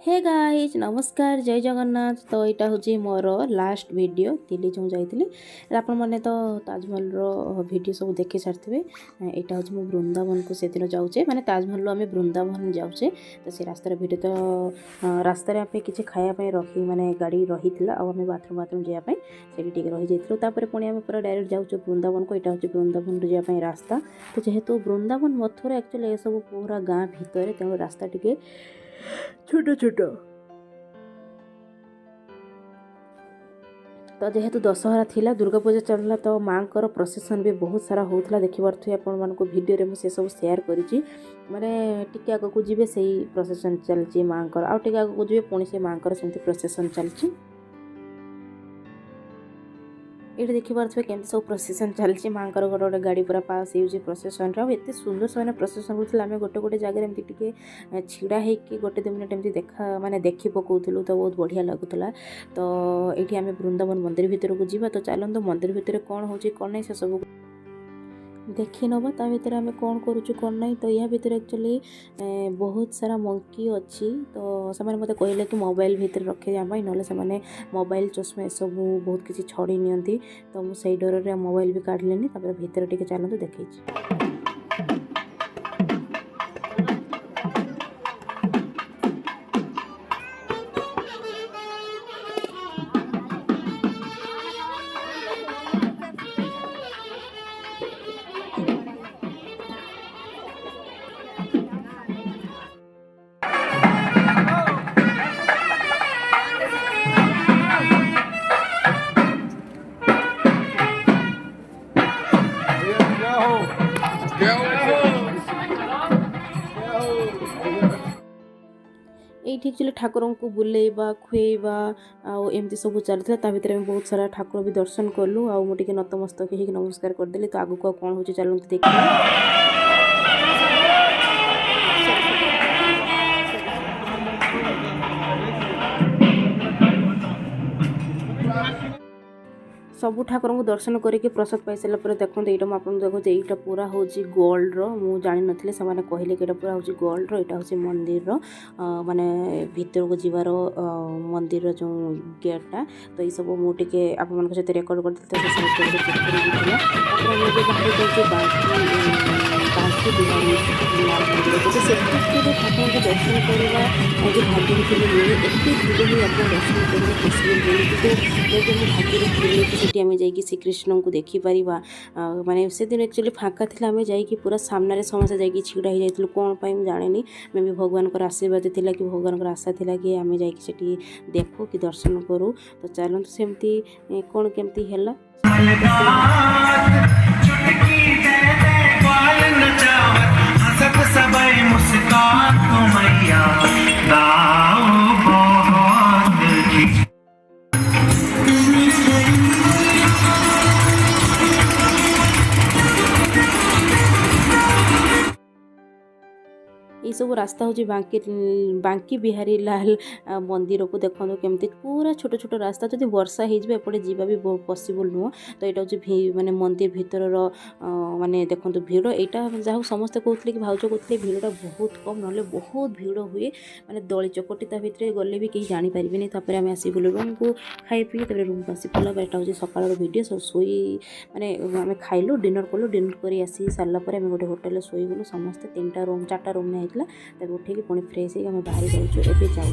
Hey guys नमस्कार जय जगन्नाथ। तो यहाँ हूँ मोर लास्ट वीडियो दिल्ली जो जाइली आपण मैंने तो ताजमहल वीडियो सब देखी सारी। यहाँ हूँ मो वृंदावन को से दिन जाऊे माने ताजमहल आम वृंदावन जाऊे। तो से रास्तार वीडियो तो रास्तार आम कि खायापी रखी माने गाड़ी रही आम बाथरूम जावाई से रही जापर पुणी आम पूरा डायरेक्ट जाऊँ वृंदावन को। यहाँ हूँ वृंदावन जावाई रास्ता। तो जेहेतु वृंदावन मथुरा एक्चुअली ये सब पूरा गाँ भितर तेणु रास्ता टी छोट छोट। तो जेहेतु दशहरा थिला दुर्गा पूजा चलला तो माँ को प्रोसेसन भी बहुत सारा होता देखिपे आपण मानक वीडियो मुझे सब शेयर करी माने टिके आगक जी से प्रोसेसन चलती माँ को आउ टिके आगक जी पुणी से माँ को प्रोसेसन चलती। ये देखिपे केमती सब प्रोसेसन चलती माँ गोटे गोटे गाड़ी पूरा पास हो प्रोसेसन एत सुंदर से प्रोसेसन होता आम गोटे गोटे जगह एमती टे छिड़ा होगी गोटे 2 मिनट एमती देखा माने देखी पकाउलु तो बहुत बढ़िया लगुला। तो ये आम वृंदावन मंदिर भितर को जीवा। तो चलते मंदिर भितर कौन हो कौन नहीं से सब देखी नवा ता भीतर आम कौन करुचु कौन नहीं। तो या भीतर एक्चुअली बहुत सारा मंकी अच्छी। तो से मते कहले कि मोबाइल भीतर रखे जाए ना से मोबाइल चश्मा ये सब बहुत किसी छड़ी नियंती। तो मुझे डर में मोबाइल भी काढ़लेनी भीतर टिके चलते देखी। ये एक्चुअली ठाकुर को बुलेवा खुएबा आमती सब चलता भीतर बहुत सारा ठाकुर भी दर्शन कलु आ मुझे नतमस्तक हो नमस्कार करदेली। तो आगू कौन हो चलते देखिए। सबू ठाकुर को दर्शन करके प्रसाद पाई सारापर देखो यहाँ मुझे देखो यहाँ पूरा हूँ गोल्ड मुझे जानी नी से कहले कि पूरा हूँ गोल्ड यहाँ हूँ मंदिर माने भीतर को जीवार मंदिर जो गेटा। तो ये सब मुझे आप सहित रेकर्ड कर बांकी बिहारी ठाकुर को दर्शन करवा आज भाग्य मिले एत भिड़ ही आप दर्शन करने भाग्य थे आम जा श्रीकृष्ण को देखिपर माने से दिन एक्चुअली फाँका थी आम जा पूरा सामने समस्त जा छिड़ा हो जाइलु कौन पाई जाने मे भी भगवान को आशीर्वाद थिला कि भगवान को आशा थिला कि आम जा देखु कि दर्शन करूँ। तो चलते सेमती कौन केमती है ये सब रास्ता हूँ बांकी बिहारी लाल मंदिर को देखो केमती पूरा छोट छोट रास्ता जब वर्षा होपटे जीवा भी पॉसिबल नुह। तो यहाँ हूँ माने मंदिर भीतर माने देखो भिड़ यहाँ जहाँ समस्ते कहते कि भाउज कहते भिड़ा बहुत कम ना बहुत भिड़ हुए माने दली चकटी भितर गले भी कहीं जानीपारे। तापर आम आसगलु रूम को खाई पी रूम को आसी पड़ा। यहाँ हूँ सकाल भिडियो सब सोई माने आम खाइलु डिनर कलु डिनर कर आसी सारापर आम गोटे होटेल शोगलु समस्ते 3टा रूम 4टा रूम में उठे पुणी फ्रेश होगी बाहरी जाऊँ एवं जाऊँ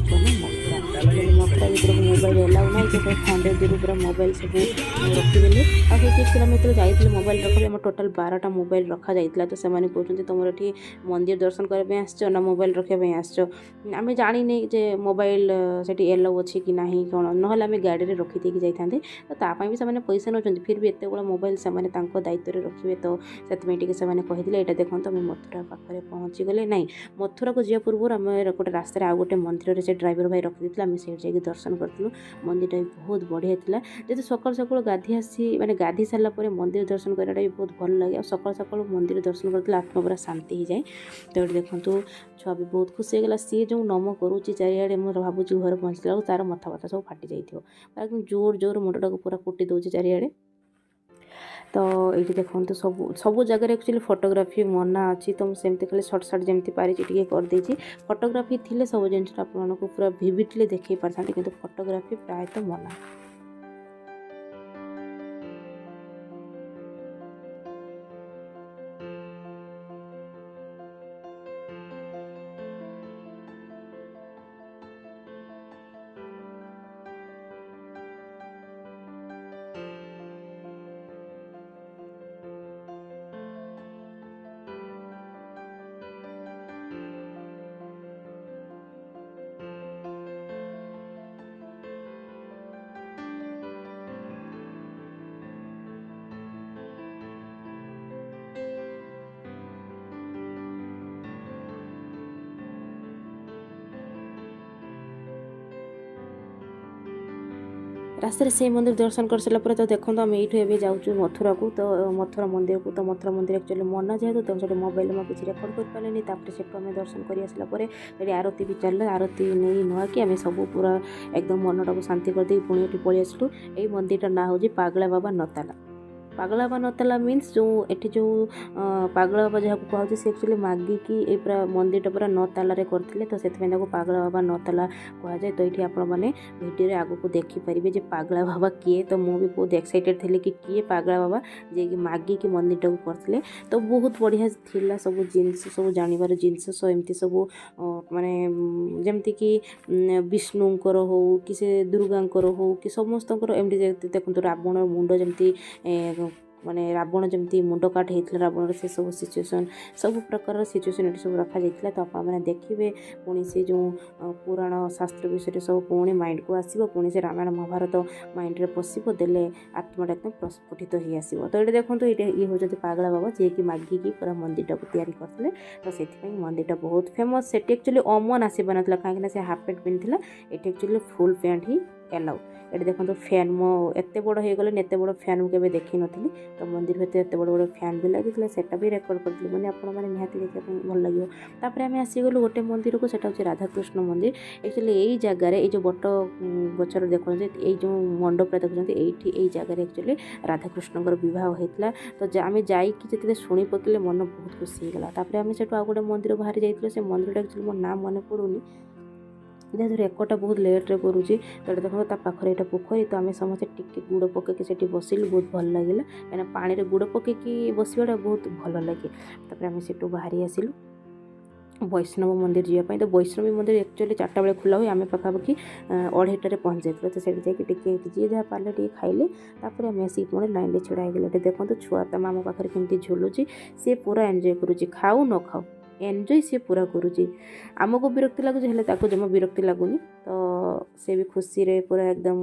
मथुरा भर मोबाइल एलाउ ना तो 100 दूर पूरा मोबाइल सब रखिदेली आम जो जाइए मोबाइल रखा आम टोटाल 12टा मोबाइल रखा जाता। तो से कहते तुम ये मंदिर दर्शन करने आसो ना मोबाइल रखापी आसो आम जानी जे मोबाइल से एलाउ अच्छी कि ना कौन ना आम गाड़ी में रखी देकी जाता। तो तापाई भी से पैसा नौ फिर भी एत बड़ा मोबाइल से दायित्व रखिए। तो से कहते यहाँ देखो आम मथुरा पाखे पहुँची गले ना मथुरा को जा पूर्व आम गोटे रास्तार आउ गोटे मंदिर से ड्राइवर भाई रखी आम से दर्शन करूँ। मंदिर भी बहुत बढ़िया था जब सकाल सकाल गाधी आसी माने गाधी सारापर मंदिर दर्शन कराटा भी बहुत भल लगे। सकाल सकाल मंदिर दर्शन करते आत्मा पूरा शांति हो जाए। तो ये देखो छुआ भी बहुत खुशी होगा सी जो नम करुच्ची चारिड़े मुझे भावुँ घर पहुँचला तार मथा बता सब फाटी जाइए जोर जोर मुंडा को पूरा कुटी दौर चारिड़े। तो ये देखो तो सब जगह एक्चुअली फोटोग्राफी मना अच्छी तो मुझे खाली सर्ट सर्ट जमी पारी करदे फोटोग्राफी थी सब जिन आपको पूरा भिविडली देखी पारि कि फोटोग्राफी प्रायतः मना। रास्ते से मंदिर दर्शन कर सारापर तो देखो आम ये जाऊँ मथुरा को तो मथुरा मंदिर को तो मथुरा मंदिर एक्चुअली मना जेहेतु तो से मोबाइल में किसी रेकर्ड कर पारे से आम दर्शन कर आसापर आरती भी चल आरती नहीं नुआ कि आम सब पूरा एकदम मनटा को शांति करदे पुणी ये पलि आसलु। ये मंदिर ना हूँ पागला बाबा नताला। पागला बाबा नताला मीन्स जो एठी जो पागला बाबा जहाँ कहते से एक्चुअली मागिकी ये पूरा मंदिरटा पूरा 9 तालारे करथिले तो सेतमें पागला बाबा 9 ताला कह जाए। तो ये आपण मैंने भिडियो आगु को देखिपारे जे पागला बाबा किए तो मुझे बहुत एक्साइटेड थी कि किए पागला बाबा जे कि मागिकी मंदिरटा को करथिले। तो बहुत बढ़िया थिला सब जिनस सब जानिबार जिनस एमती सब माने जेमती कि विष्णुंकर हो कि से दुर्गांकर हो कि समस्तंकर एमती देखो रावण मुंड जमती माने रावण जमती मुंड काट होता रावण से सब सिचुएसन सब प्रकार सिचुएसन ये सब रखा जाता। तो आप देखिए पुणी से जो पुराण शास्त्र विषय सब पुणी माइंड को आसो पुणी से रामायण महाभारत माइंड रे पशिब देले आत्माटा एकदम प्रस्फुटित हो आसो। तो ये देखो ये हूँ पागला बाबा जी कि मागिकी पूरा मंदिरटा को तैयारी करते तो से मंदिरटा बहुत फेमस से एक्चुअली अमन आसवा ना कहीं से हाफ पैंट पिंधला ये एक्चुअली फुल पैंट ही एलाउ। ये देखो तो फैन मो एत बड़ हो गले एत बड़ फैन मुझे देखी नी तो मंदिर भीतर एत बड़ बड़ फैन भी लगी सेटा भी रेकर्ड करी मैंने आपने निहाती देखा भल लगे। तापर आम आसीगलु गोटे मंदिर को सेटा हूँ राधाकृष्ण मंदिर। एक्चुअली यही जगार ये बट गचर देखते ये जो मंडपटा देखते ये जगार एक्चुअली राधाकृष्ण बह होता। तो आम जाइए शुणी पकड़े मन बहुत खुशी होगा। तापर आम से गोटे मंदिर बाहरी जाइए से मंदिरटा एक्चुअली मो नाम मन पड़ूनी जेहेतु रेकर्डटा बहुत लेट्रे करुँची। तो देखो पाखे यहाँ पोखरी तो आम समस्त टिके गुड़ पकईकि से बसिलु बहुत भल लगे कहीं पानी में गुड़ पकईकि बसवाटा बहुत भल लगे। तापर आम से बाहरी आसिलु वैष्णव मंदिर जावाई। तो वैष्णवी मंदिर एक्चुअली 4टा बेले खोला हुए आम पाखापाखि 2:30 पहुँच जाए। तो से जाकि जी जहाँ पारे टे खाइले तापर आम आसिक पुणी लाइन छड़ा होगले। देखो छुआ तो मामो पाखे केमती झुलुची सी पूरा एंजॉय करुँची खाऊ न खाऊ एंजॉय सी पूरा करुँची। आमको विरक्ति लगुच हेल्ले जमा विरक्ति लगुनि तो से भी खुशी रे पूरा एकदम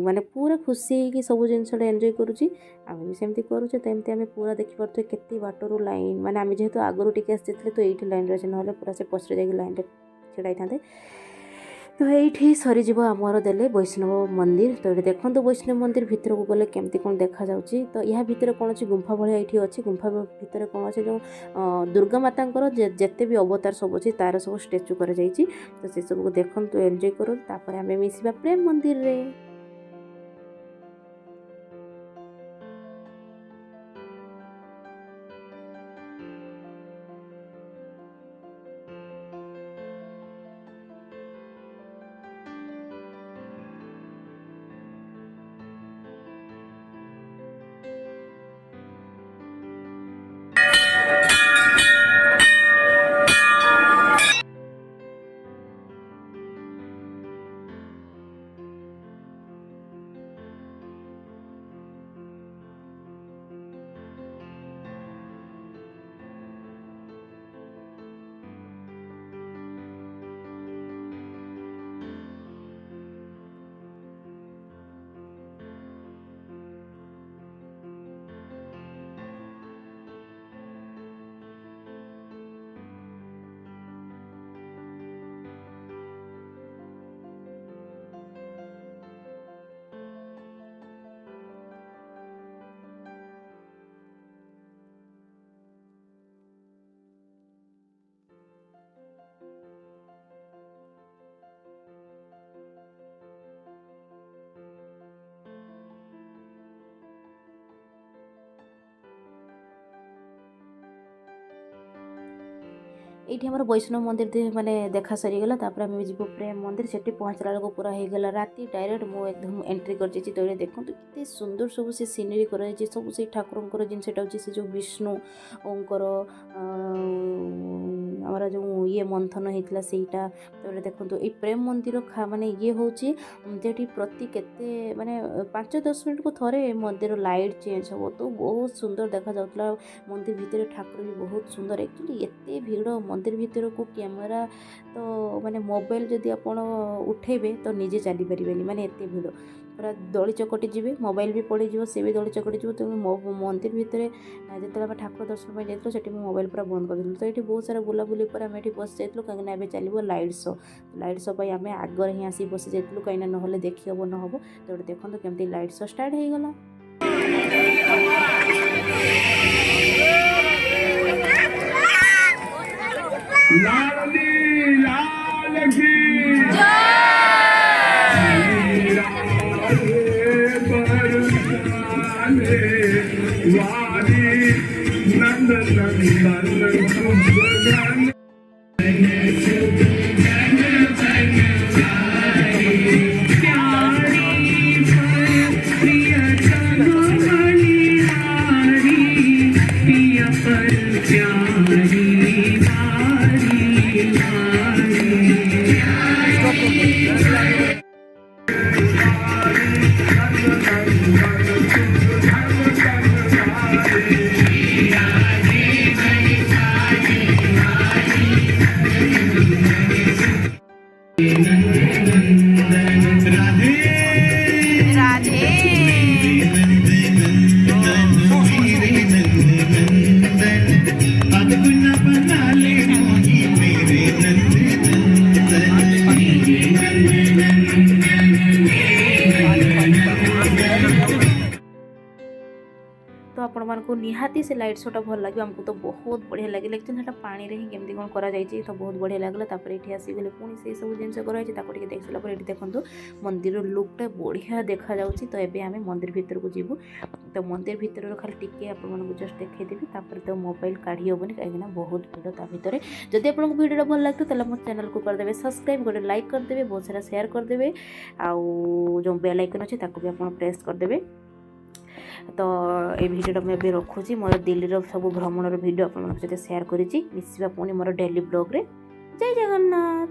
माने पूरा खुशी कि सब जिनसा एंजॉय करुँची आम भी सेमती करुचे। तो एमती आम पूरा देखी पारे केते बाटर लाइन माने आम जेहेतु आगरू टिके आसते तो ये लाइन रही ना पूरा से पछरे जाकि लाइन छड़ाई था। तो ये सरीज आमर देले वैष्णव मंदिर। तो ये देखो वैष्णव मंदिर भितर को गले केमती कौन देखा जाउची। तो यह भितर कौन अच्छी गुंफा भाया ये अच्छी गुंफा भितर कौन अच्छे जो दुर्गा माता जिते भी अवतार सब अच्छी तार सब स्टेचू कर तो से सब को देखो एंजॉय करो। तापर आम मिसिबा प्रेम मंदिर रे। এইটি আমার বৈষ্ণব মন্দির মানে দেখা সরিগলা তারপরে আমি ଯିବୁ ପ୍ରେମ ମନ୍ଦିର ସେଠି ପହଞ୍ଚିଲା ବେଳକୁ ପୁରା ହେଇଗଲା ରାତି ଡାଇରେକ୍ଟ ମୁଁ ଏକଦମ ଏଣ୍ଟ୍ରି କରିଯାଇଛି। ତ ଏଇଟା ଦେଖନ୍ତୁ କେତେ ସୁନ୍ଦର ସବୁ ସେ ସିନେରୀ କରାଯାଇଛି ସବୁ ସେଇ ଠାକୁରଙ୍କର ଜିନିଷଟା ହେଉଛି ସେ ଯେଉଁ ବିଷ୍ଣୁଙ୍କର ଆମର ଯେଉଁ ଇଏ ମନ୍ଥନ ହେଇଥିଲା ସେଇଟା। ତାପରେ ଦେଖନ୍ତୁ ଏଇ ପ୍ରେମ ମନ୍ଦିର ମାନେ ଇଏ ହେଉଛି ଯେଠି ପ୍ରତି କେତେ ମାନେ 5-10 ମିନିଟ୍କୁ ଥରେ ମନ୍ଦିର ଲାଇଟ୍ ଚେଞ୍ଜ ହେବ। ତ ବହୁତ ସୁନ୍ଦର ଦେଖାଯାଉଥିଲା ମନ୍ଦିର ଭିତରେ ଠାକୁର ବି ବହୁତ ସୁନ୍ଦର। ଆକ୍ଚୁଆଲି ଏତେ ଭିଡ଼ ମନ୍ଦିର ଭିତରକୁ କ୍ୟାମେରା ତ ମାନେ ମୋବାଇଲ ଯଦି ଆପଣ ଉଠେଇବେ ତ ନିଜେ ଚାଲିପାରିବେନି ମାନେ ଏତେ ଭିଡ଼ ପୁରା ଦଳି ଚକଟି ଯିବେ ମୋବାଇଲ ବି ପଡ଼ିଯିବ ସେ ବି ଦଳି ଚକଟି ଯିବ। ତେଣୁ ମନ୍ଦିର ଭିତରେ ଯେତେବେଳେ ଆମେ ଠାକୁର ଦର୍ଶନ ପାଇଁ ଯାଇଥିଲୁ ସେଠି ମୁଁ ମୋବାଇଲ ପୁରା ବନ୍ଦ କରିଦେଲୁ। ତ ଏଠି ବହୁତ ସାରା ବୁଲାବୁଲି ପରେ ଆମେ ଏଠି ବସି ଯାଇଥିଲୁ କାହିଁକିନା ଏବେ ଚାଲିବ ଲାଇଟ୍ ଶୋ। ଲାଇଟ୍ ଶୋ ପାଇଁ ଆମେ ଆଗରେ ହିଁ ଆସିକି ବସି ଯାଇଥିଲୁ କାହିଁକିନା ନହେଲେ ଦେଖି ହେବ ନ ହେବ। ତ ଏଠି ଦେଖନ୍ତୁ କେମିତି ଲାଇଟ୍ ଶୋ ଷ୍ଟାର୍ଟ ହେଇଗଲା। लाली लाल की बरसाने वाली नंद नंदन सुबगान तो आपको निहाती से लाइट शोटा भल लगे आमको तो बहुत बढ़िया लगे लेकिन सेटा पानी रे ही केमती कौन करा जायछि तो बहुत बढ़िया लगला। तापर एठी आसी गले पुणी से सब जिनस कराई ताको टिके देख साला पर एठी देखंतु मंदिर लुकटा बढ़िया देखा जाउछि। तो एबे आमे मंदिर भीतर को जीवु। तो मंदिर भीतर खाली टिके आपन मानको जस्ट देखै देबी तापर तो मोबाइल काढी होबनी काहेकि बहुत भीड़ ता भीतर। जदि आपन को वीडियो भल लागतो तले मो चैनल को कर देबे सब्सक्राइब गोटे लाइक कर देबे बहुत सारा शेयर कर देबे आ जो बेल आइकन अछि ताको भी आपन प्रेस कर देबे। तो ये भिडियो मैं भी रखुची मोर दिल्ली सब भ्रमण भिडियो आप शेयर करी मिसवा पुणी मोर डेली ब्लॉग रे। जय जगन्नाथ।